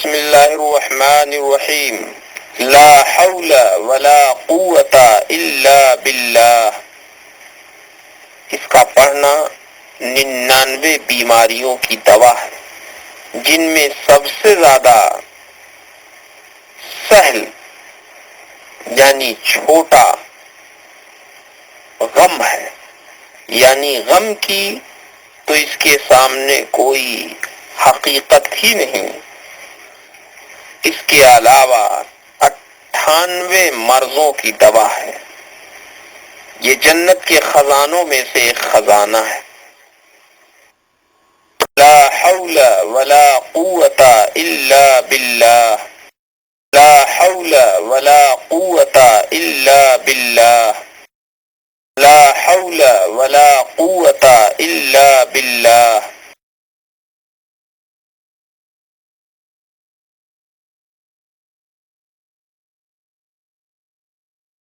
بسم اللہ الرحمن الرحیم لا حول ولا قوت الا باللہ۔ اس کا پڑھنا 99 بیماریوں کی دوا ہے، جن میں سب سے زیادہ سہل یعنی چھوٹا غم ہے، یعنی غم کی تو اس کے سامنے کوئی حقیقت ہی نہیں۔ اس کے علاوہ 98 مرضوں کی دوا ہے۔ یہ جنت کے خزانوں میں سے ایک خزانہ ہے۔ لا حول ولا قوت الا باللہ، لا حول ولا قوت الا باللہ، لا حول ولا قوت الا باللہ۔